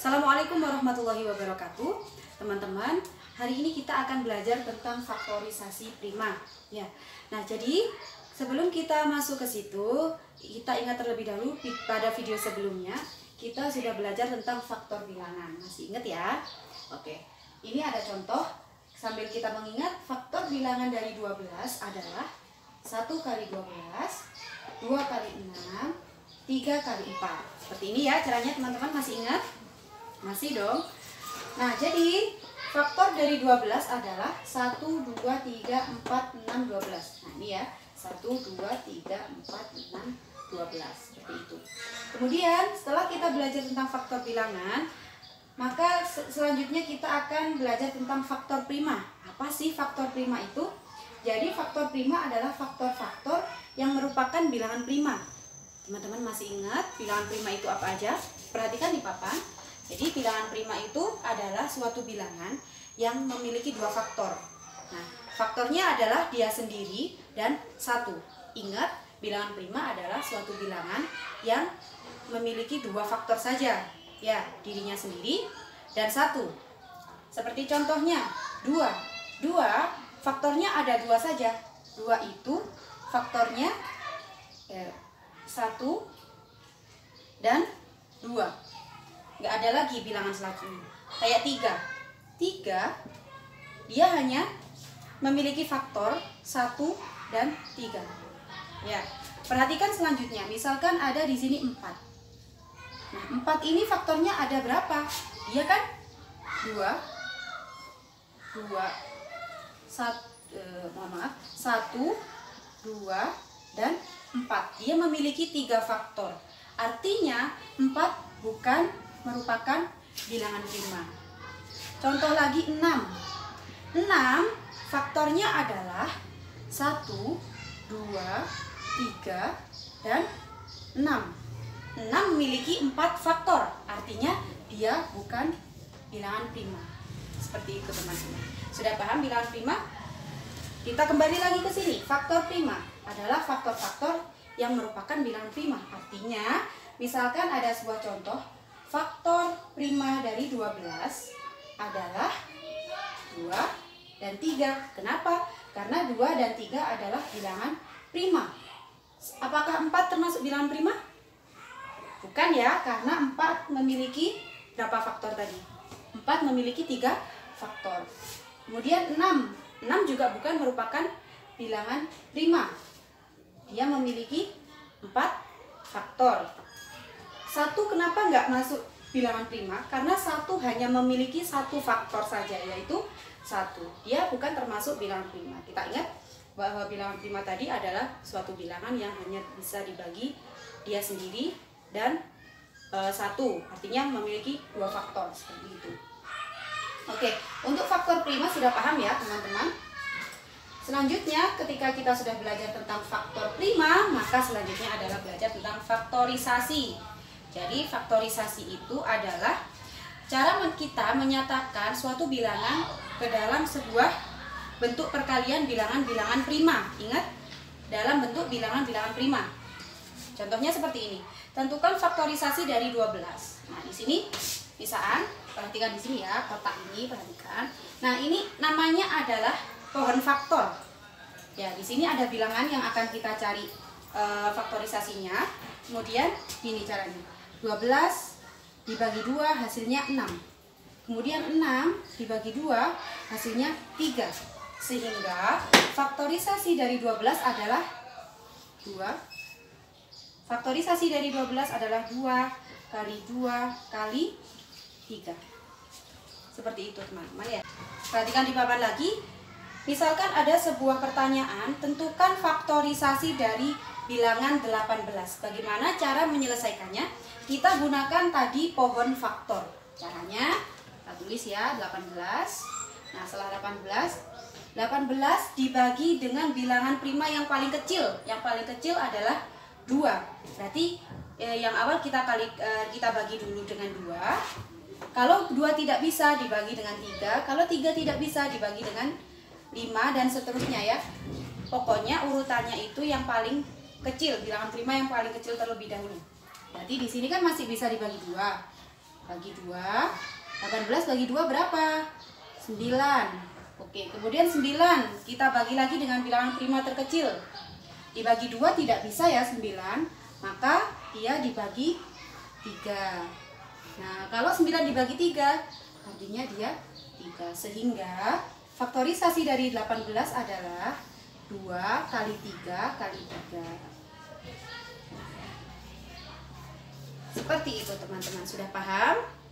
Assalamualaikum warahmatullahi wabarakatuh, teman-teman. Hari ini kita akan belajar tentang faktorisasi prima. Ya, nah jadi sebelum kita masuk ke situ, kita ingat terlebih dahulu pada video sebelumnya kita sudah belajar tentang faktor bilangan. Masih ingat ya? Oke, ini ada contoh sambil kita mengingat faktor bilangan dari 12 adalah 1 kali 12, 2 kali 6, 3 kali 4. Seperti ini ya caranya, teman-teman masih ingat? Masih dong. Nah, jadi faktor dari 12 adalah 1, 2, 3, 4, 6, 12. Nah, ini ya. 1, 2, 3, 4, 6, 12. Seperti itu. Kemudian, setelah kita belajar tentang faktor bilangan, maka selanjutnya kita akan belajar tentang faktor prima. Apa sih faktor prima itu? Jadi, faktor prima adalah faktor-faktor yang merupakan bilangan prima. Teman-teman masih ingat bilangan prima itu apa aja? Perhatikan di papan. Jadi bilangan prima itu adalah suatu bilangan yang memiliki dua faktor. Nah, faktornya adalah dia sendiri dan satu. Ingat, bilangan prima adalah suatu bilangan yang memiliki dua faktor saja. Ya, dirinya sendiri dan satu. Seperti contohnya, 2. 2, faktornya ada dua saja. 2 itu faktornya 1 dan 2. Nggak ada lagi bilangan selanjutnya. Kayak 3. 3 dia hanya memiliki faktor 1 dan 3. Ya, perhatikan selanjutnya. Misalkan ada di sini 4. Nah, 4 ini faktornya ada berapa? Dia kan 2 1 2 dan 4. Dia memiliki 3 faktor. Artinya 4 bukan merupakan bilangan prima. Contoh lagi 6. 6 faktornya adalah 1, 2, 3, dan 6. 6 memiliki 4 faktor. Artinya dia bukan bilangan prima. Seperti itu, teman-teman. Sudah paham bilangan prima? Kita kembali lagi ke sini. Faktor prima adalah faktor-faktor yang merupakan bilangan prima. Artinya, misalkan ada sebuah contoh, faktor prima dari 12 adalah 2 dan 3. Kenapa? Karena 2 dan 3 adalah bilangan prima. Apakah 4 termasuk bilangan prima? Bukan ya, karena 4 memiliki berapa faktor tadi? 4 memiliki 3 faktor. Kemudian 6. 6 juga bukan merupakan bilangan prima. Dia memiliki 4 faktor. 1 kenapa nggak masuk bilangan prima? Karena 1 hanya memiliki 1 faktor saja, yaitu 1. Dia bukan termasuk bilangan prima. Kita ingat bahwa bilangan prima tadi adalah suatu bilangan yang hanya bisa dibagi dia sendiri dan 1. Artinya memiliki 2 faktor, seperti itu. Oke, untuk faktor prima sudah paham ya, teman-teman? Selanjutnya, ketika kita sudah belajar tentang faktor prima, maka selanjutnya adalah belajar tentang faktorisasi. Jadi faktorisasi itu adalah cara kita menyatakan suatu bilangan ke dalam sebuah bentuk perkalian bilangan-bilangan prima. Ingat, dalam bentuk bilangan-bilangan prima. Contohnya seperti ini. Tentukan faktorisasi dari 12. Nah, di sini misalkan, perhatikan di sini ya, kotak ini perhatikan. Nah, ini namanya adalah pohon faktor. Ya, di sini ada bilangan yang akan kita cari faktorisasinya. Kemudian gini caranya. 12 dibagi 2 hasilnya 6. Kemudian 6 dibagi 2 hasilnya 3. Sehingga faktorisasi dari 12 adalah 2. Faktorisasi dari 12 adalah 2 kali 2 kali 3. Seperti itu, teman-teman ya. Perhatikan di papan lagi. Misalkan ada sebuah pertanyaan, tentukan faktorisasi dari bilangan 18. Bagaimana cara menyelesaikannya? Kita gunakan tadi pohon faktor. Caranya, kita tulis ya, 18. Nah, setelah 18 dibagi dengan bilangan prima yang paling kecil. Yang paling kecil adalah 2. Berarti yang awal kita bagi dulu dengan 2. Kalau 2 tidak bisa dibagi dengan 3. Kalau 3 tidak bisa dibagi dengan 5 dan seterusnya ya. Pokoknya urutannya itu yang paling kecil, bilangan prima yang paling kecil terlebih dahulu. Berarti di sini kan masih bisa dibagi 2. bagi 2. 18 bagi 2 berapa? 9. Oke, kemudian 9 kita bagi lagi dengan bilangan prima terkecil. Dibagi 2 tidak bisa ya 9, maka dia dibagi 3. Nah, kalau 9 dibagi 3, artinya dia 3. Sehingga faktorisasi dari 18 adalah 2 kali 3 kali 3. Seperti itu teman-teman, sudah paham?